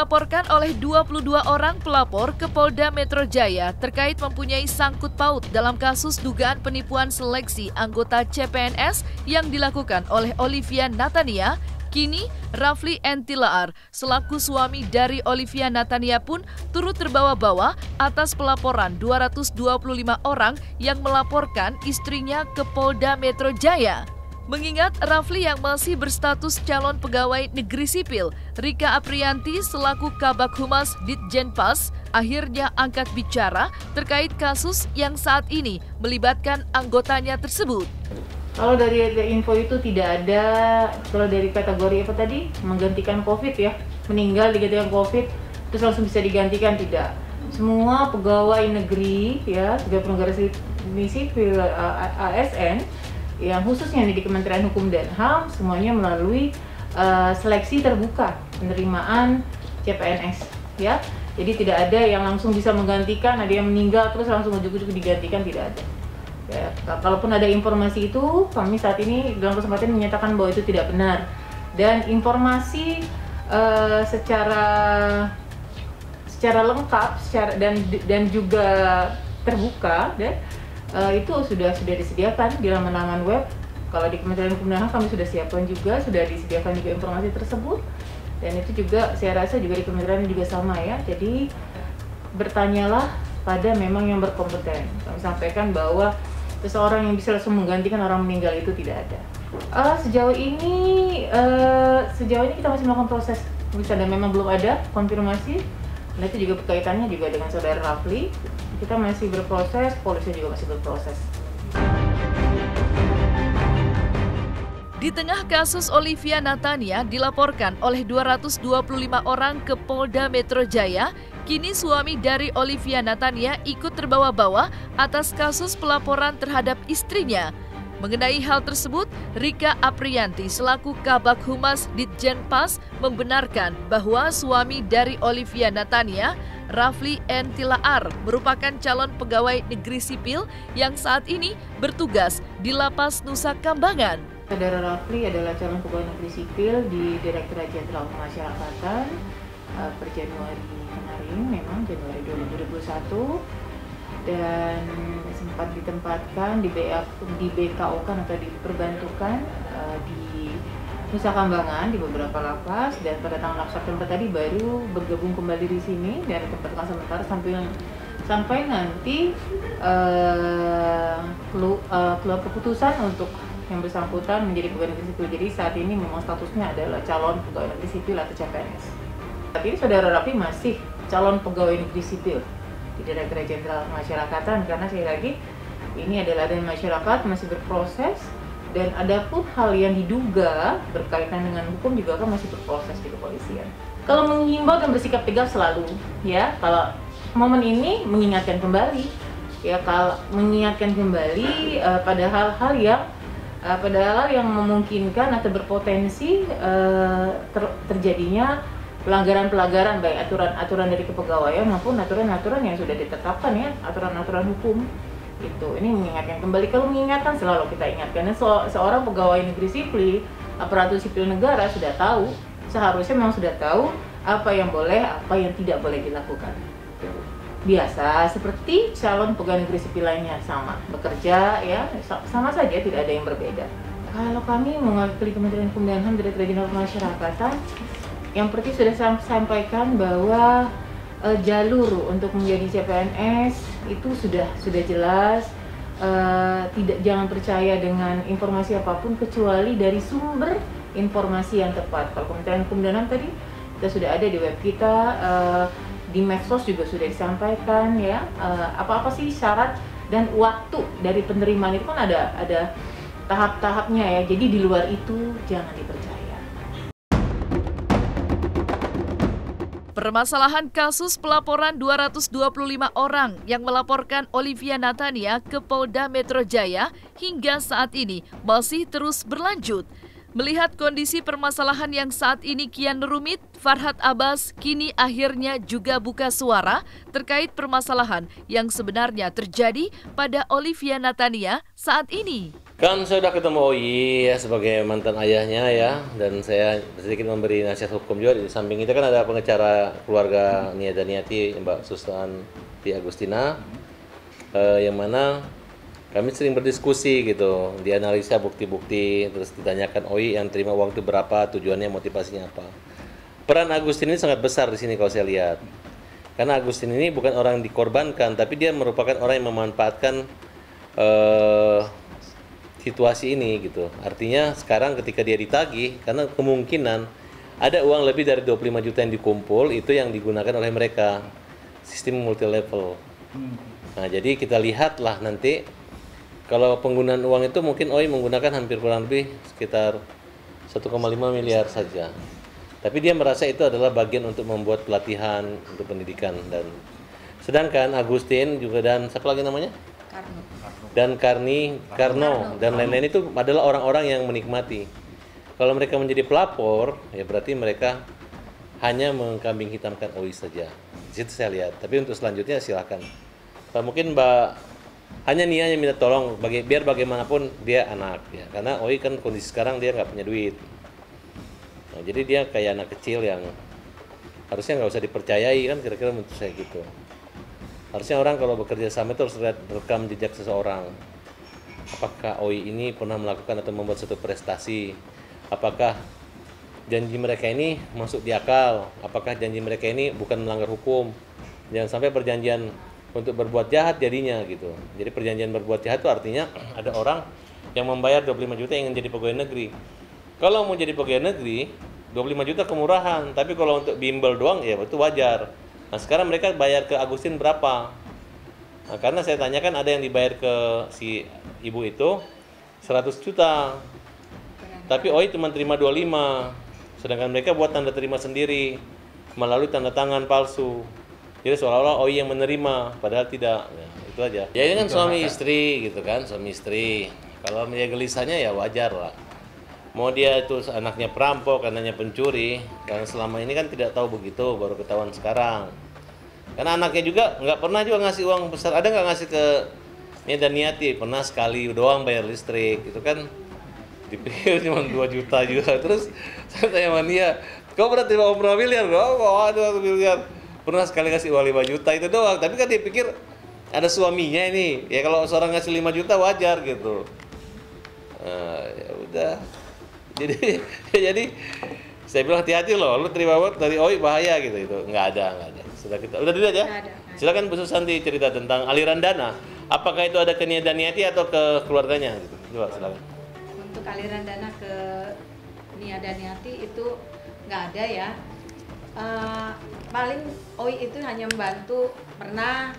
dilaporkan oleh 22 orang pelapor ke Polda Metro Jaya terkait mempunyai sangkut paut dalam kasus dugaan penipuan seleksi anggota CPNS yang dilakukan oleh Olivia Natania. Kini, Rafli N. Tilaar selaku suami dari Olivia Natania pun turut terbawa-bawa atas pelaporan 225 orang yang melaporkan istrinya ke Polda Metro Jaya. Mengingat Rafli yang masih berstatus calon pegawai negeri sipil, Rika Aprianti selaku Kabak Humas Ditjenpas akhirnya angkat bicara terkait kasus yang saat ini melibatkan anggotanya tersebut. Kalau dari info itu tidak ada, kalau dari kategori apa tadi, menggantikan COVID ya, meninggal digantikan COVID, terus langsung bisa digantikan, tidak. Semua pegawai negeri ya, juga penegara sipil ASN, yang khususnya di Kementerian Hukum dan HAM, semuanya melalui seleksi terbuka penerimaan CPNS ya. Jadi tidak ada yang langsung bisa menggantikan, ada yang meninggal terus langsung ujuk-ujuk digantikan, tidak ada. Ya, kalaupun ada informasi itu, kami saat ini dalam kesempatan menyatakan bahwa itu tidak benar. Dan informasi secara lengkap, dan juga terbuka, itu sudah disediakan di laman web. Kalau di Kementerian Hukum dan HAM kami sudah siapkan juga, sudah disediakan juga informasi tersebut. Dan itu juga saya rasa juga di kementerian juga sama ya. Jadi bertanyalah pada memang yang berkompeten. Kami sampaikan bahwa seseorang yang bisa langsung menggantikan orang meninggal itu tidak ada. Sejauh ini kita masih melakukan proses dan memang belum ada konfirmasi. Dan itu juga berkaitannya juga dengan saudara Rafli. Kita masih berproses, polisi juga masih berproses. Di tengah kasus Olivia Natania dilaporkan oleh 225 orang ke Polda Metro Jaya, kini suami dari Olivia Natania ikut terbawa-bawa atas kasus pelaporan terhadap istrinya. Mengenai hal tersebut, Rika Aprianti selaku Kabak Humas Ditjenpas membenarkan bahwa suami dari Olivia Natania, Rafli N. Tilaar, merupakan calon pegawai negeri sipil yang saat ini bertugas di Lapas Nusa Kambangan. Saudara Rafli adalah calon pegawai negeri sipil di Direktorat Jenderal Pemasyarakatan per Januari kemarin, memang Januari 2021, dan sempat ditempatkan di BKO kan atau diperbantukan di Nusa Kambangan di beberapa lapas, dan pada tanggal September tadi baru bergabung kembali di sini dan ditempatkan sementara sampai nanti keluar keputusan untuk yang bersangkutan menjadi pegawai negeri sipil. Jadi saat ini memang statusnya adalah calon pegawai negeri sipil atau CPNS. Tapi saudara Rafli masih calon pegawai negeri sipil di Direktorat Jenderal Pemasyarakatan, karena sekali lagi ini adalah dan masyarakat masih berproses, dan ada pun hal yang diduga berkaitan dengan hukum juga kan masih berproses di kepolisian. Kalau menghimbau dan bersikap tegas selalu ya, kalau momen ini mengingatkan kembali ya, kalau mengingatkan kembali pada hal-hal yang memungkinkan atau berpotensi terjadinya pelanggaran-pelanggaran baik aturan-aturan dari kepegawaian maupun aturan-aturan yang sudah ditetapkan ya, aturan-aturan hukum itu. Ini mengingatkan kembali, kalau mengingatkan selalu kita ingatkan. Dan seorang pegawai negeri sipil, aparatur sipil negara sudah tahu, seharusnya memang sudah tahu apa yang boleh, apa yang tidak boleh dilakukan. Biasa seperti calon pegawai negeri sipil lainnya, sama bekerja ya, sama saja, tidak ada yang berbeda. Kalau kami mewakili Kementerian Hukum dan HAM Direktorat Jenderal Pemasyarakatan, yang seperti sudah saya sampaikan bahwa jalur untuk menjadi CPNS itu sudah jelas. Jangan percaya dengan informasi apapun kecuali dari sumber informasi yang tepat. Kalau Kementerian Hukum dan HAM tadi kita sudah ada di web kita. Di medsos juga sudah disampaikan ya, apa-apa sih syarat dan waktu dari penerimaan itu kan ada tahap-tahapnya ya. Jadi di luar itu jangan dipercaya. Permasalahan kasus pelaporan 225 orang yang melaporkan Olivia Natania ke Polda Metro Jaya hingga saat ini masih terus berlanjut. Melihat kondisi permasalahan yang saat ini kian rumit, Farhad Abbas kini akhirnya juga buka suara terkait permasalahan yang sebenarnya terjadi pada Olivia Natania saat ini. Kan saya sudah ketemu OI ya sebagai mantan ayahnya ya, dan saya sedikit memberi nasihat hukum juga. Di samping itu kan ada pengacara keluarga Nia Daniati, Mbak Susan T. Agustina, yang mana kami sering berdiskusi gitu, dianalisa bukti-bukti, terus ditanyakan OI yang terima uang itu berapa, tujuannya, motivasinya apa. Peran Agustin ini sangat besar di sini kalau saya lihat, karena Agustin ini bukan orang yang dikorbankan, tapi dia merupakan orang yang memanfaatkan situasi ini gitu. Artinya sekarang ketika dia ditagih, karena kemungkinan ada uang lebih dari 25 juta yang dikumpul, itu yang digunakan oleh mereka. Sistem multi level. Nah, jadi kita lihatlah nanti kalau penggunaan uang itu mungkin OI menggunakan hampir kurang lebih sekitar 1,5 miliar saja. Tapi dia merasa itu adalah bagian untuk membuat pelatihan untuk pendidikan, dan sedangkan Agustin juga dan siapa lagi namanya? Dan Karno dan lain-lain itu adalah orang-orang yang menikmati. Kalau mereka menjadi pelapor, ya berarti mereka hanya mengkambing hitamkan OI saja. Di situ saya lihat. Tapi untuk selanjutnya silakan. Mungkin Mbak hanya Nia yang minta tolong biar bagaimanapun dia anak ya. Karena OI kan kondisi sekarang dia nggak punya duit. Nah, jadi dia kayak anak kecil yang harusnya nggak usah dipercayai kan, kira-kira menurut saya gitu. Harusnya orang kalau bekerja sama itu harus lihat rekam jejak seseorang. Apakah OI ini pernah melakukan atau membuat suatu prestasi? Apakah janji mereka ini masuk di akal? Apakah janji mereka ini bukan melanggar hukum? Jangan sampai perjanjian untuk berbuat jahat jadinya gitu. Jadi perjanjian berbuat jahat itu artinya ada orang yang membayar 25 juta yang ingin jadi pegawai negeri. Kalau mau jadi pegawai negeri, 25 juta kemurahan. Tapi kalau untuk bimbel doang ya itu wajar. Nah sekarang mereka bayar ke Agustin berapa? Nah, karena saya tanyakan ada yang dibayar ke si ibu itu 100 juta. Tapi OI cuma terima 25. Sedangkan mereka buat tanda terima sendiri melalui tanda tangan palsu. Jadi seolah-olah OI yang menerima, padahal tidak. Ya, itu aja. Ya ini kan suami istri gitu kan, suami istri. Kalau dia gelisahnya ya wajar lah. Mau dia itu anaknya perampok, anaknya pencuri, karena selama ini kan tidak tahu begitu, baru ketahuan sekarang. Karena anaknya juga nggak pernah juga ngasih uang besar, ada nggak ngasih ke Nia Daniati, pernah sekali doang bayar listrik, itu kan dipikir cuma 2 juta juga. Terus saya tanya sama Nia, kau pernah terima berapa miliar? Oh, ada 1 miliar. Pernah sekali kasih uang 5 juta itu doang, tapi kan dia pikir ada suaminya ini, ya kalau seorang ngasih 5 juta wajar gitu. Ya udah. Jadi saya bilang hati-hati loh, lu terima uang dari OI bahaya gitu. Itu nggak ada. Udah dulu aja. Silakan Bu Susanti cerita tentang aliran dana. Apakah itu ada ke Nia Daniati atau ke keluarganya gitu? Coba silakan. Untuk aliran dana ke Nia Daniati itu nggak ada ya. Paling OI itu hanya membantu, pernah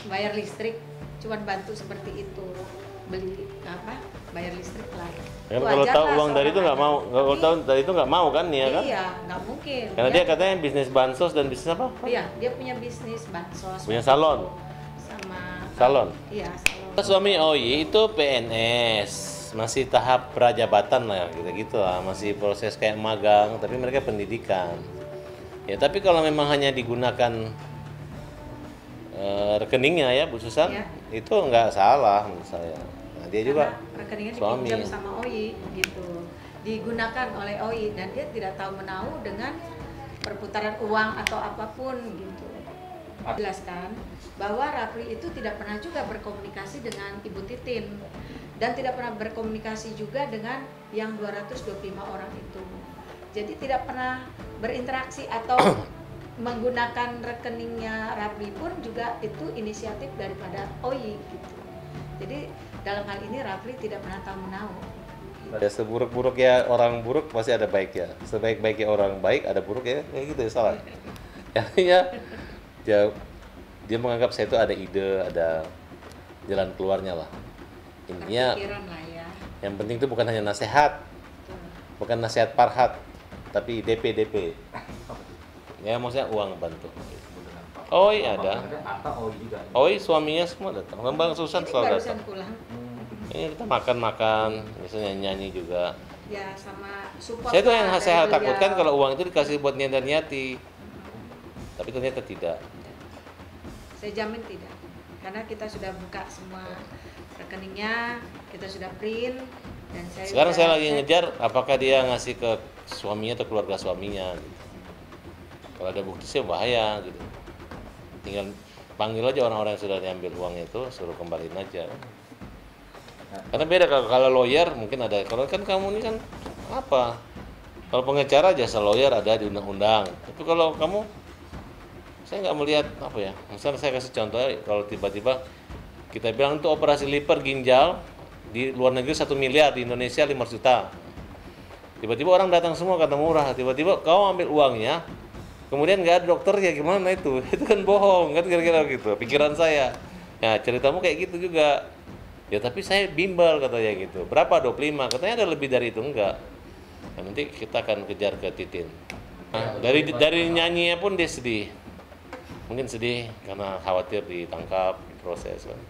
bayar listrik, cuma bantu seperti itu, beli bayar listrik lah. Kan kalau tahu uang dari itu nggak mau, kalau tahu dari itu nggak mau kan Nia kan? Iya, nggak mungkin. Karena dia katanya bisnis bansos dan bisnis apa? Iya, dia punya bisnis bansos. Punya salon. Sama salon. Iya, salon. Suami OI itu PNS, masih tahap prajabatan lah gitu lah, masih proses kayak magang, tapi mereka pendidikan. Ya, tapi kalau memang hanya digunakan rekeningnya ya Bu Susan, ya, itu nggak salah menurut saya. Dia juga rekeningnya suami dipinjam sama OI gitu, digunakan oleh OI dan dia tidak tahu menahu dengan perputaran uang atau apapun gitu. Jelaskan bahwa Rafli itu tidak pernah juga berkomunikasi dengan Ibu Titin dan tidak pernah berkomunikasi juga dengan yang 225 orang itu. Jadi tidak pernah berinteraksi atau menggunakan rekeningnya Rafli pun juga itu inisiatif daripada OI gitu. Jadi dalam hal ini Rafli tidak pernah tahu menahu. Ya seburuk-buruknya orang buruk pasti ada baiknya. Sebaik-baiknya orang baik ada buruk ya, kayak gitu ya salah. Artinya dia menganggap saya itu ada ide, ada jalan keluarnya lah. Intinya lah ya. Yang penting itu bukan hanya nasihat, bukan nasihat parhat, tapi DP. Ya maksudnya uang bantu. Oh iya ada. Oh iya suaminya semua datang. Bang Susan selalu datang. Pulang. Ini kita makan, biasanya nyanyi juga. Ya sama support. Saya tuh yang saya takutkan kalau uang itu dikasih buat Nia Daniati. Tapi ternyata tidak. Saya jamin tidak. Karena kita sudah buka semua rekeningnya, kita sudah print dan Sekarang saya lagi cek. ngejar apakah dia ngasih ke suaminya atau keluarga suaminya gitu. Kalau ada bukti sih bahaya gitu. Tinggal panggil aja orang-orang yang sudah diambil uang itu, suruh kembaliin aja. Karena beda kalau lawyer mungkin ada. Kalau kan kamu ini kan apa? Kalau pengacara jasa lawyer ada di undang-undang. Tapi kalau kamu, saya nggak melihat apa ya. Misalnya saya kasih contoh, kalau tiba-tiba kita bilang itu operasi liver ginjal di luar negeri 1 miliar, di Indonesia 500 juta. Tiba-tiba orang datang semua kata murah. Tiba-tiba kau ambil uangnya, kemudian nggak ada dokter ya gimana itu? Itu kan bohong kan kira-kira gitu. Pikiran saya. Nah ceritamu kayak gitu juga. Ya tapi saya bimbel katanya gitu. Berapa 25? Katanya ada lebih dari itu enggak. Nah, nanti kita akan kejar ke Titin. Nah, dari nyanyinya pun dia sedih. Mungkin sedih karena khawatir ditangkap, diproses kan.